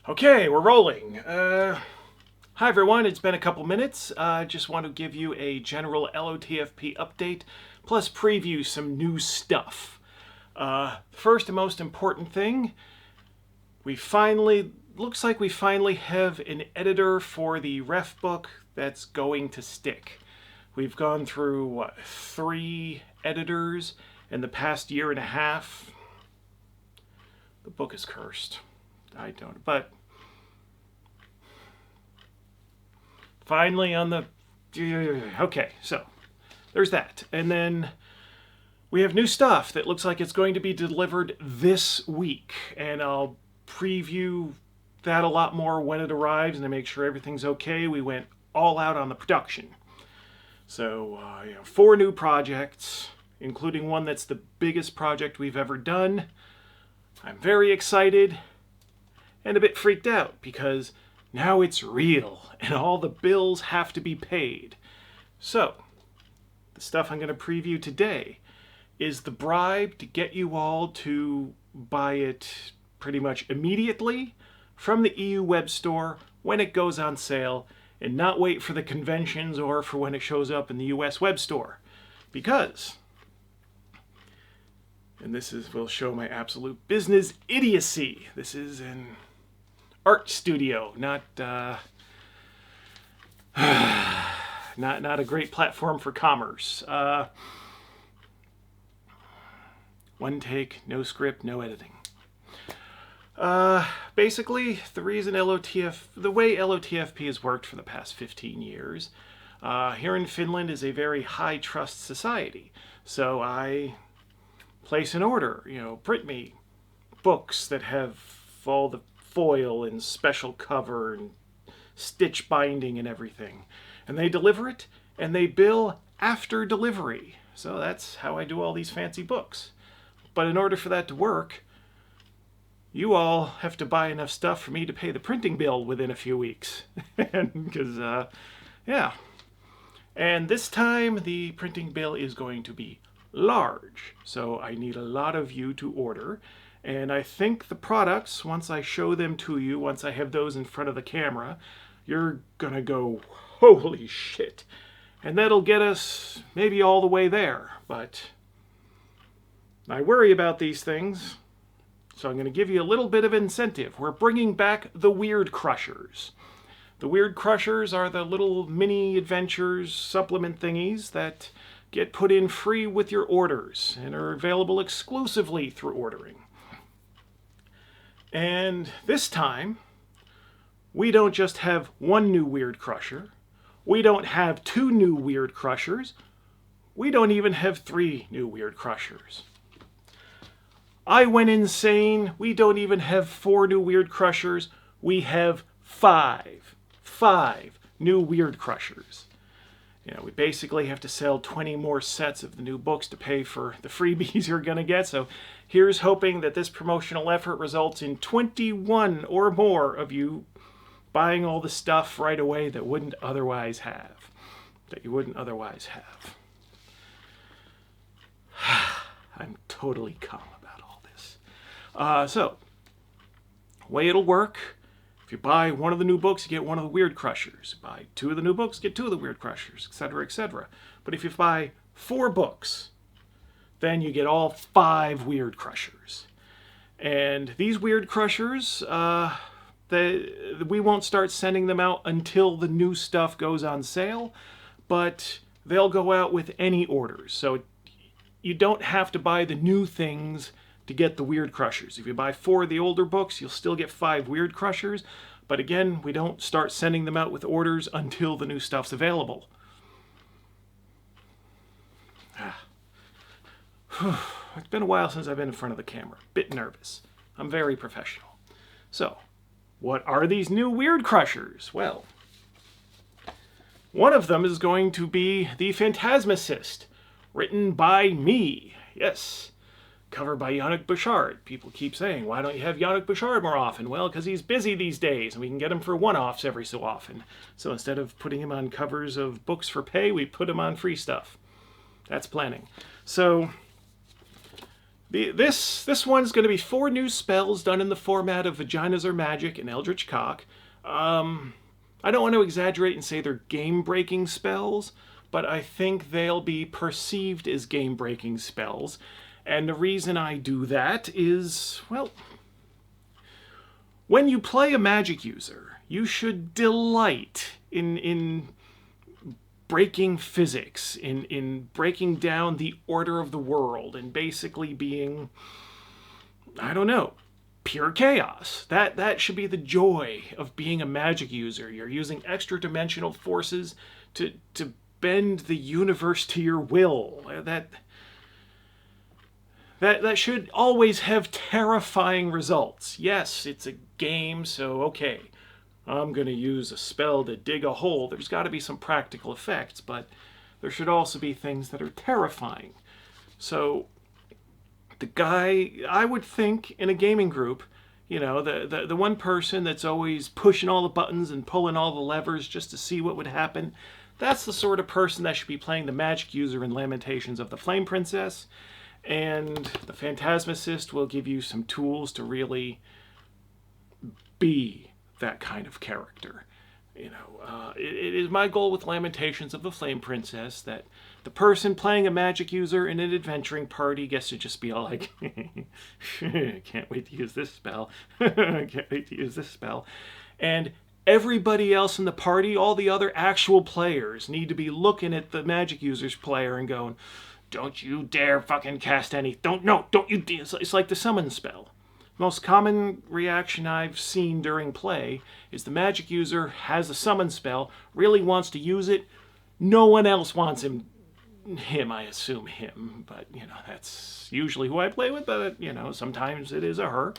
Okay, we're rolling. Hi everyone, it's been a couple minutes. I just want to give you a general LOTFP update, plus preview some new stuff. First and most important thing, looks like we finally have an editor for the ref book that's going to stick. We've gone through, 3 editors in the past year and a half. The book is cursed. I don't, but finally on the, okay, so there's that. And then we have new stuff that looks like it's going to be delivered this week, and I'll preview that a lot more when it arrives and to make sure everything's okay. We went all out on the production. So, 4 new projects, including one that's the biggest project we've ever done. I'm very excited and a bit freaked out because now it's real and all the bills have to be paid. So, the stuff I'm going to preview today is the bribe to get you all to buy it pretty much immediately from the EU web store when it goes on sale and not wait for the conventions or for when it shows up in the US web store. Because, and will show my absolute business idiocy. This is an art studio, not a great platform for commerce. One take, no script, no editing. Basically, the way LOTFP has worked for the past 15 years, here in Finland is a very high trust society. So I place an order, print me books that have all the foil and special cover and stitch binding and everything. And they deliver it, and they bill after delivery. So that's how I do all these fancy books. But in order for that to work, you all have to buy enough stuff for me to pay the printing bill within a few weeks. Because, yeah. And this time, the printing bill is going to be large. So I need a lot of you to order. And I think the products, once I show them to you, once I have those in front of the camera, you're gonna go, holy shit. And that'll get us maybe all the way there. But I worry about these things. So I'm going to give you a little bit of incentive. We're bringing back the Weird Crushers. The Weird Crushers are the little mini adventures supplement thingies that get put in free with your orders and are available exclusively through ordering. And this time, we don't just have 1 new Weird Crusher. We don't have 2 new Weird Crushers. We don't even have 3 new Weird Crushers. I went insane. We don't even have 4 new Weird Crushers. We have 5. 5 new Weird Crushers. We basically have to sell 20 more sets of the new books to pay for the freebies you're going to get. So here's hoping that this promotional effort results in 21 or more of you buying all the stuff right away that you wouldn't otherwise have. I'm totally calm about all this. So, way it'll work. If you buy 1 of the new books, you get 1 of the Weird Crushers. Buy 2 of the new books, get 2 of the Weird Crushers, etc., etc. But if you buy 4 books, then you get all 5 Weird Crushers. And these Weird Crushers, we won't start sending them out until the new stuff goes on sale, but they'll go out with any orders. So you don't have to buy the new things to get the Weird Crushers. If you buy 4 of the older books, you'll still get 5 Weird Crushers. But again, we don't start sending them out with orders until the new stuff's available. It's been a while since I've been in front of the camera. Bit nervous. I'm very professional. So, what are these new Weird Crushers? Well, one of them is going to be the Fantasist, written by me. Yes. Cover by Yannick Bouchard. People keep saying, why don't you have Yannick Bouchard more often? Well, because he's busy these days, and we can get him for one-offs every so often. So instead of putting him on covers of books for pay, we put him on free stuff. That's planning. So This one's going to be 4 new spells done in the format of Vaginas Are Magic and Eldritch Cock. I don't want to exaggerate and say they're game-breaking spells, but I think they'll be perceived as game-breaking spells. And the reason I do that is, well, when you play a magic user, you should delight in breaking physics, in breaking down the order of the world, and basically being, I don't know, pure chaos. That should be the joy of being a magic user. You're using extra dimensional forces to bend the universe to your will. That should always have terrifying results. Yes, it's a game, so okay, I'm going to use a spell to dig a hole. There's got to be some practical effects, but there should also be things that are terrifying. So the guy, I would think, in a gaming group, you know, the one person that's always pushing all the buttons and pulling all the levers just to see what would happen, that's the sort of person that should be playing the magic user in Lamentations of the Flame Princess. And the Fantasist will give you some tools to really be that kind of character. You know, it is my goal with Lamentations of the Flame Princess that the person playing a magic user in an adventuring party gets to just be all like, can't wait to use this spell, can't wait to use this spell. And everybody else in the party, all the other actual players, need to be looking at the magic user's player and going, don't you dare fucking cast any, don't you, it's like the summon spell. Most common reaction I've seen during play is the magic user has a summon spell, really wants to use it, no one else wants him, I assume him, but, you know, that's usually who I play with, but, you know, sometimes it is a her.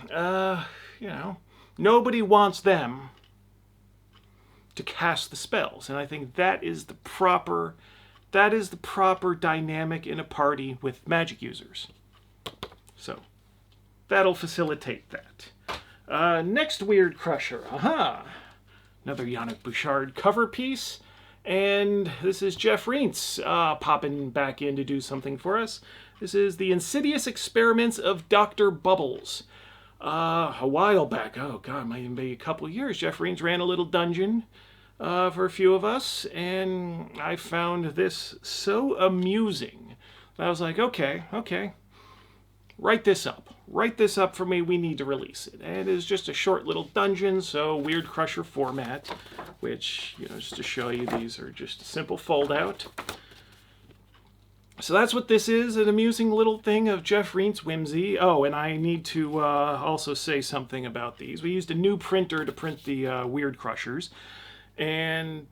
You know, nobody wants them to cast the spells, and I think that is the proper dynamic in a party with magic users. So, that'll facilitate that. Next Weird Crusher. Aha! Another Yannick Bouchard cover piece. And this is Jeff Reintz popping back in to do something for us. This is The Insidious Experiments of Dr. Bubbles. A while back, oh god, might even be a couple years, Jeff Reintz ran a little dungeon for a few of us, and I found this so amusing that I was like, okay, write this up for me, we need to release it. And it is just a short little dungeon, so Weird Crusher format, which, you know, just to show you, these are just a simple fold out. So that's what this is, an amusing little thing of Jeff Reintz whimsy. Oh, and I need to also say something about these. We used a new printer to print the Weird Crushers, and,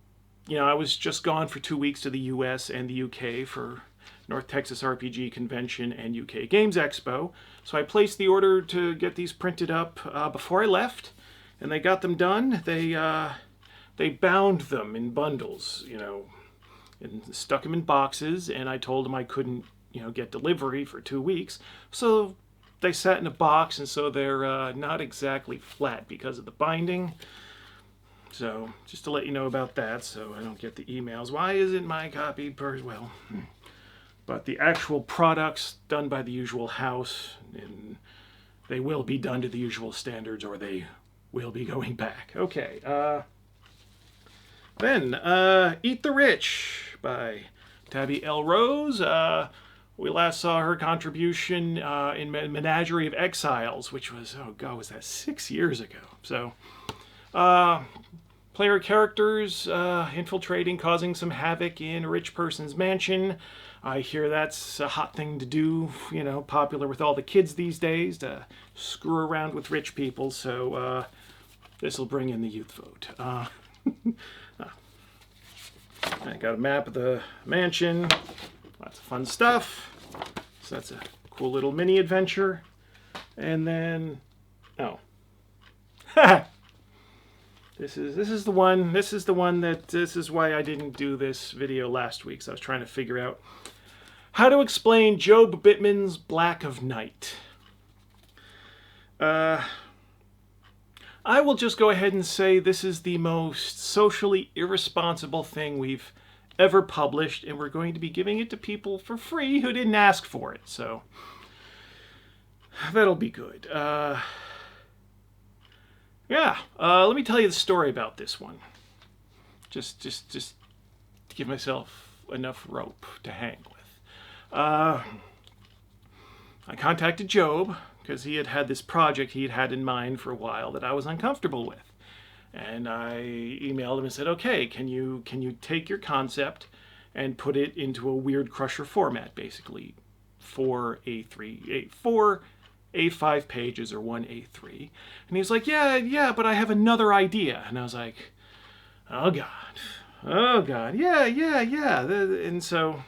you know, I was just gone for 2 weeks to the US and the UK for North Texas RPG Convention and UK Games Expo. So I placed the order to get these printed up before I left, and they got them done. They bound them in bundles, you know, and stuck them in boxes, and I told them I couldn't, you know, get delivery for 2 weeks. So they sat in a box, and so they're not exactly flat because of the binding. So just to let you know about that, so I don't get the emails. Why isn't my copy well? But the actual products done by the usual house, and they will be done to the usual standards, or they will be going back. Okay. Then Eat the Rich by Tabby L. Rose. We last saw her contribution in Menagerie of Exiles, which was, oh god, was that 6 years ago? So, player characters infiltrating, causing some havoc in a rich person's mansion. I hear that's a hot thing to do, you know, popular with all the kids these days, to screw around with rich people, so this will bring in the youth vote. I got a map of the mansion, lots of fun stuff, so that's a cool little mini adventure. And then, oh, this is the one that, this is why I didn't do this video last week, so I was trying to figure out how to explain Job Bittman's Black of Night. I will just go ahead and say this is the most socially irresponsible thing we've ever published, and we're going to be giving it to people for free who didn't ask for it. So that'll be good. Let me tell you the story about this one. Just to give myself enough rope to hang with. I contacted Job because he had this project he had in mind for a while that I was uncomfortable with. And I emailed him and said, okay, can you take your concept and put it into a weird Crusher format, basically 4 A5 pages or 1 A3. And he was like, yeah, but I have another idea. And I was like, oh God, yeah. And so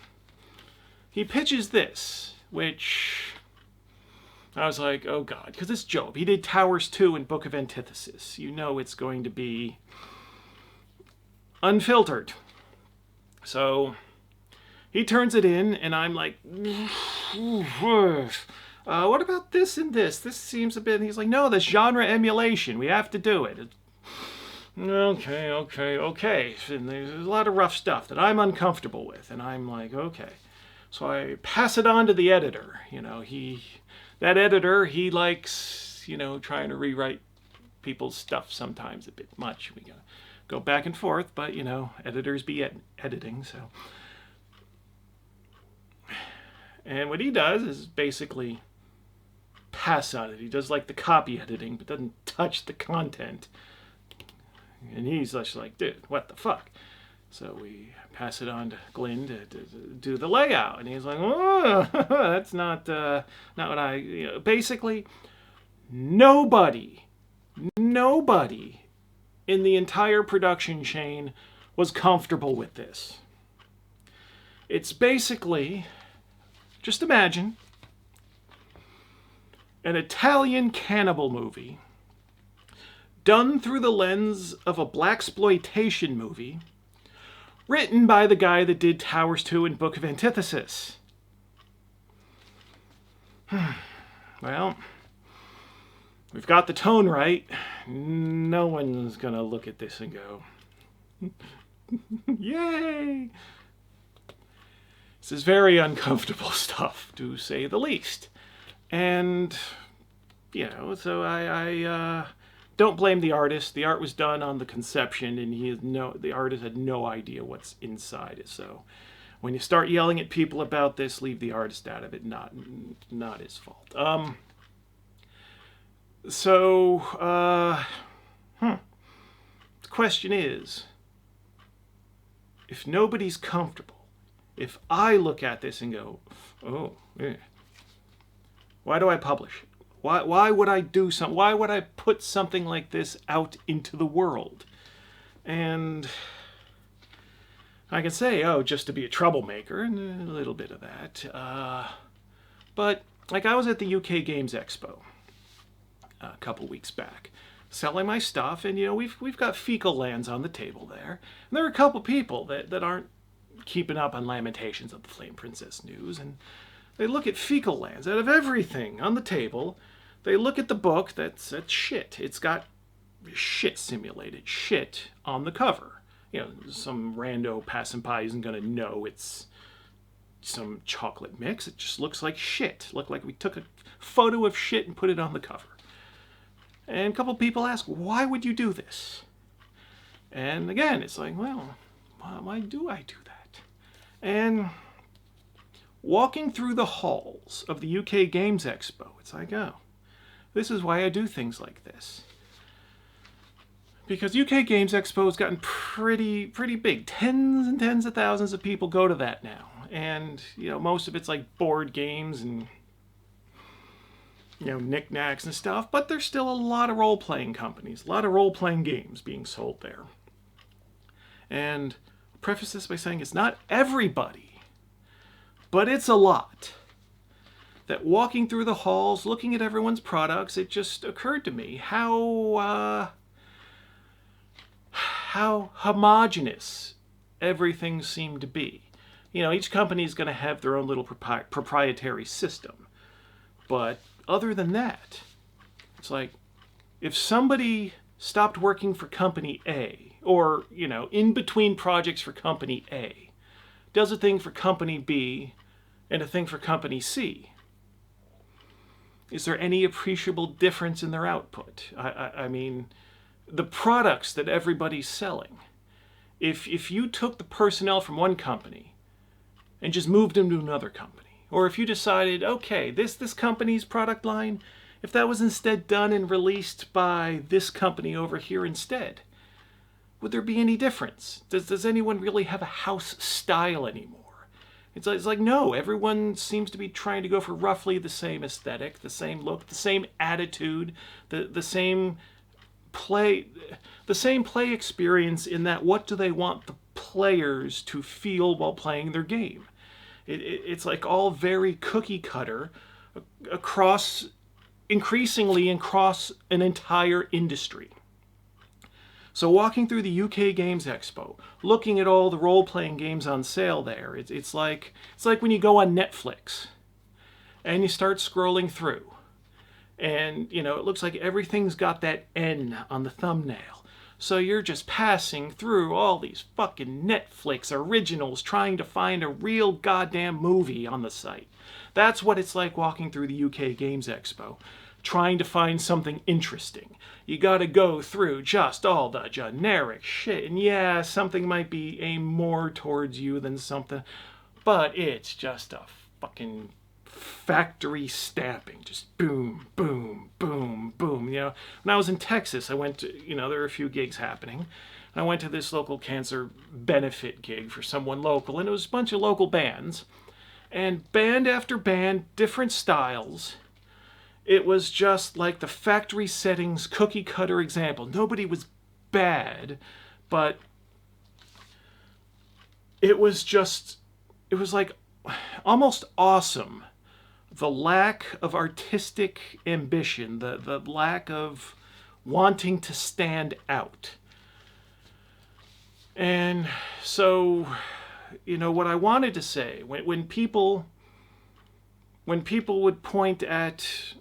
he pitches this, which I was like, oh God, because it's Job. He did Towers 2 and Book of Antithesis. You know it's going to be unfiltered. So he turns it in, and I'm like, what about this and this? This seems a bit... He's like, no, that's genre emulation. We have to do it. Okay. And there's a lot of rough stuff that I'm uncomfortable with. And I'm like, okay. So I pass it on to the editor. That editor, he likes, trying to rewrite people's stuff sometimes a bit much. We gotta go back and forth, but, editors be editing, so. And what he does is basically pass on it. He does like the copy editing, but doesn't touch the content. And he's just like, dude, what the fuck? So we pass it on to Glenn to do the layout. And he's like, oh, that's not what I... Basically, nobody in the entire production chain was comfortable with this. It's basically, just imagine, an Italian cannibal movie done through the lens of a blaxploitation movie written by the guy that did Towers 2 and Book of Antithesis. Well, we've got the tone right. No one's gonna look at this and go, yay! This is very uncomfortable stuff, to say the least. And, so I don't blame the artist. The art was done on the conception, and the artist had no idea what's inside it. So when you start yelling at people about this, leave the artist out of it. Not his fault. The question is, if nobody's comfortable, if I look at this and go, oh, yeah, why do I publish it? Why would I do something? Why would I put something like this out into the world? And I can say, oh, just to be a troublemaker, and a little bit of that. But, like, I was at the UK Games Expo a couple weeks back, selling my stuff, and, we've got Fecal Lands on the table there. And there are a couple people that aren't keeping up on Lamentations of the Flame Princess news, and they look at Fecal Lands. Out of everything on the table, they look at the book that's shit. It's got shit simulated shit on the cover. Some rando passing by isn't going to know it's some chocolate mix. It just looks like shit. Looked like we took a photo of shit and put it on the cover. And a couple people ask, why would you do this? And again, it's like, well, why do I do that? And walking through the halls of the UK Games Expo, it's like, oh, this is why I do things like this. Because UK Games Expo has gotten pretty big. Tens and tens of thousands of people go to that now. And, most of it's like board games and, knickknacks and stuff. But there's still a lot of role-playing companies, a lot of role-playing games being sold there. And I'll preface this by saying it's not everybody, but it's a lot. That walking through the halls, looking at everyone's products, it just occurred to me how homogenous everything seemed to be. Each company is going to have their own little proprietary system. But other than that, it's like, if somebody stopped working for Company A, or, in between projects for Company A, does a thing for company B and a thing for company C. Is there any appreciable difference in their output? I mean, the products that everybody's selling. If you took the personnel from one company and just moved them to another company, or if you decided, okay, this company's product line, if that was instead done and released by this company over here instead, would there be any difference? Does anyone really have a house style anymore? It's like, no, everyone seems to be trying to go for roughly the same aesthetic, the same look, the same attitude, the same play experience in that what do they want the players to feel while playing their game? It's like all very cookie cutter increasingly across an entire industry. So walking through the UK Games Expo, looking at all the role-playing games on sale there, it's like when you go on Netflix and you start scrolling through, and it looks like everything's got that N on the thumbnail. So you're just passing through all these fucking Netflix originals trying to find a real goddamn movie on the site. That's what it's like walking through the UK Games Expo, trying to find something interesting. You gotta go through just all the generic shit, and yeah, something might be aimed more towards you than something, but it's just a fucking factory stamping, just boom, boom, boom, boom. When I was in Texas, I went to, there were a few gigs happening. I went to this local cancer benefit gig for someone local, and it was a bunch of local bands, and band after band, different styles. It was just like the factory settings cookie cutter example. Nobody was bad, but it was like almost awesome. The lack of artistic ambition, the lack of wanting to stand out. And so, what I wanted to say, when people would point at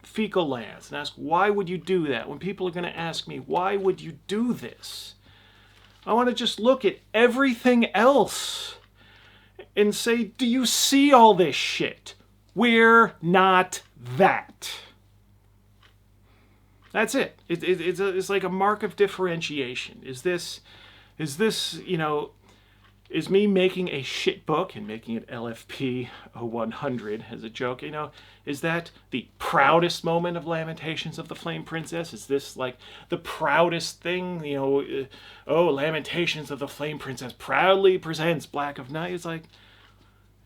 fecal lands and ask, why would you do that? When people are going to ask me, why would you do this? I want to just look at everything else and say, do you see all this shit? We're not that. That's it. It's like a mark of differentiation. Is me making a shit book and making it LFP 100 as a joke, is that the proudest moment of Lamentations of the Flame Princess? Is this like the proudest thing? Lamentations of the Flame Princess proudly presents Black of Night. It's like,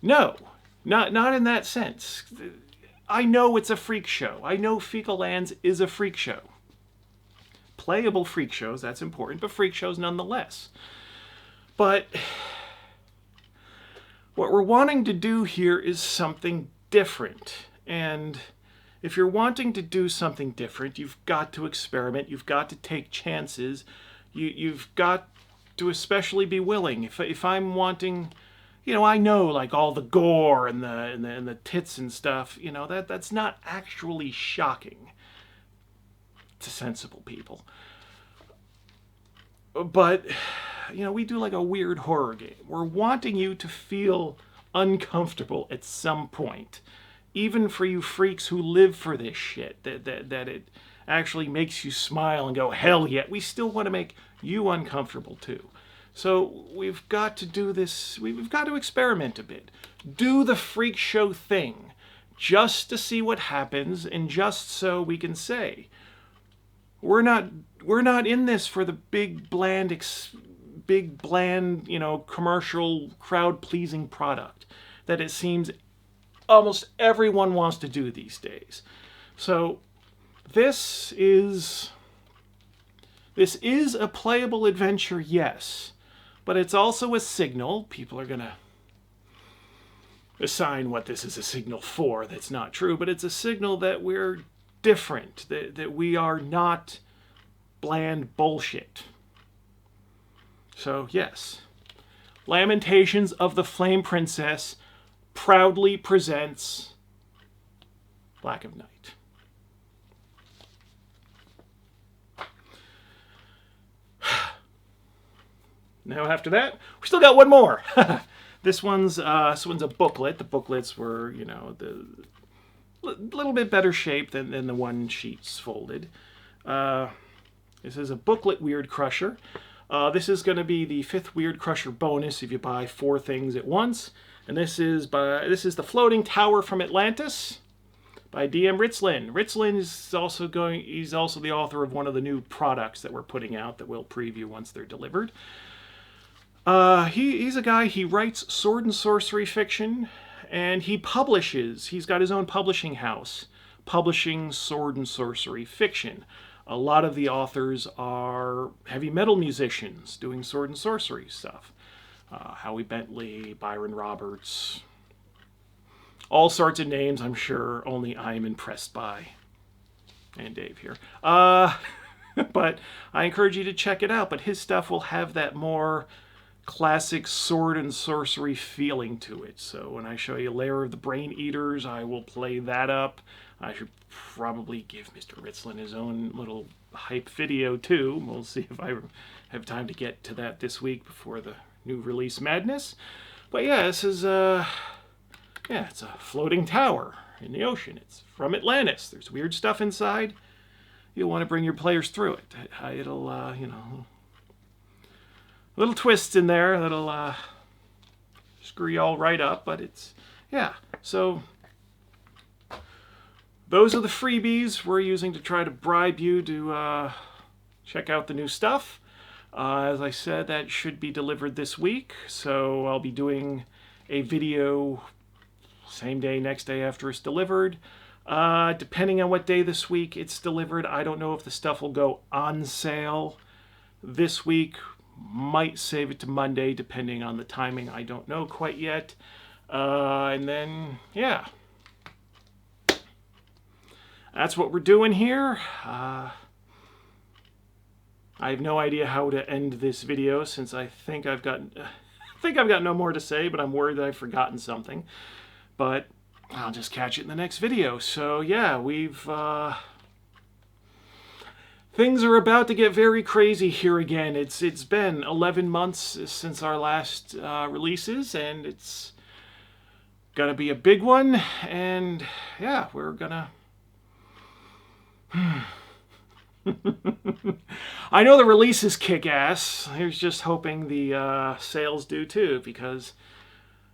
no, not in that sense. I know it's a freak show. I know Fecal Lands is a freak show. Playable freak shows, that's important, but freak shows nonetheless. But what we're wanting to do here is something different. And if you're wanting to do something different, you've got to experiment. You've got to take chances. You've got to especially be willing. If I'm wanting, I know like all the gore and the tits and stuff, that's not actually shocking to sensible people. But we do like a weird horror game. We're wanting you to feel uncomfortable at some point. Even for you freaks who live for this shit, that it actually makes you smile and go, hell yeah, we still want to make you uncomfortable too. So we've got to do this, we've got to experiment a bit. Do the freak show thing, just to see what happens, and just so we can say, we're not in this for the big bland, commercial, crowd-pleasing product that it seems almost everyone wants to do these days. So this is a playable adventure, yes, but it's also a signal. People are going to assign what this is a signal for. That's not true, but it's a signal that we're different, that we are not bland bullshit. So yes, Lamentations of the Flame Princess proudly presents Black of Night. Now after that, we still got one more. This one's a booklet. The booklets were, you know, the little bit better shape than the one sheets folded. This is a booklet Weird Crusher. This is going to be the 5th Weird Crusher bonus if you buy 4 things at once. And this is the Floating Tower from Atlantis by DM Ritzlin. Ritzlin is he's also the author of one of the new products that we're putting out that we'll preview once they're delivered. He's a guy, he writes sword and sorcery fiction, and he publishes. He's got his own publishing house, publishing sword and sorcery fiction. A lot of the authors are heavy metal musicians doing sword and sorcery stuff. Howie Bentley, Byron Roberts, all sorts of names I'm sure only I'm impressed by. And Dave here. But I encourage you to check it out. But his stuff will have that more classic sword and sorcery feeling to it. So when I show you Lair of the Brain Eaters, I will play that up. I should probably give Mr. Ritzlin his own little hype video too. We'll see if I have time to get to that this week before the new release madness. But yeah, this is it's a floating tower in the ocean. It's from Atlantis. There's weird stuff inside. You'll want to bring your players through it. It'll you know, little twists in there that'll screw you all right up, but it's, yeah. So those are the freebies we're using to try to bribe you to check out the new stuff. As I said, that should be delivered this week, so I'll be doing a video same day, next day after it's delivered. Depending on what day this week it's delivered, I don't know if the stuff will go on sale this week. Might save it to Monday, depending on the timing. I don't know quite yet. And then, yeah. That's what we're doing here. I have no idea how to end this video since I think I've got no more to say, but I'm worried that I've forgotten something. But I'll just catch it in the next video. So yeah, things are about to get very crazy here again. It's been 11 months since our last releases, and it's gonna be a big one. And yeah, we're gonna. I know the releases kick ass. Here's just hoping the sales do too, because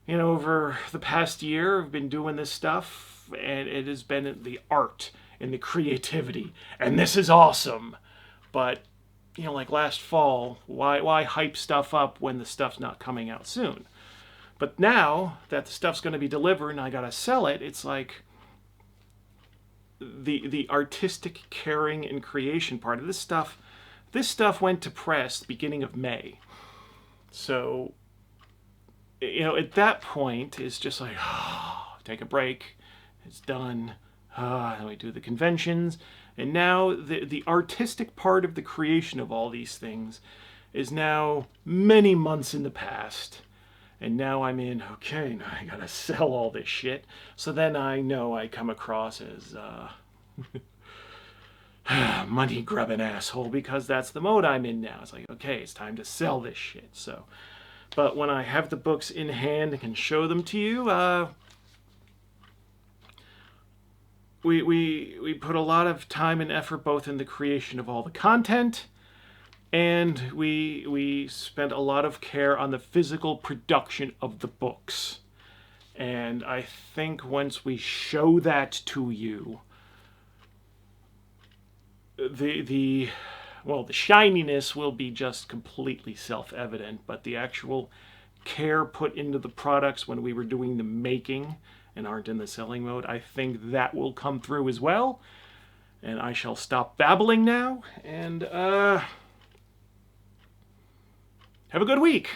you know, over the past year I've been doing this stuff, and it has been the art and the creativity, and this is awesome. But you know, like last fall, why hype stuff up when the stuff's not coming out soon? But now that the stuff's going to be delivered and I gotta sell it, it's like the artistic caring and creation part of this stuff. This stuff went to press the beginning of May, so you know, at that point it's just like, oh, take a break, it's done. Then we do the conventions, and now the artistic part of the creation of all these things is now many months in the past. And now I'm in, okay, now I gotta sell all this shit. So then I know I come across as money grubbing asshole, because that's the mode I'm in now. It's like, okay, it's time to sell this shit. So, but when I have the books in hand and can show them to you, we put a lot of time and effort both in the creation of all the content, and we spent a lot of care on the physical production of the books. And I think once we show that to you, the shininess will be just completely self-evident, but the actual care put into the products when we were doing the making and aren't in the selling mode, I think that will come through as well. And I shall stop babbling now, and have a good week.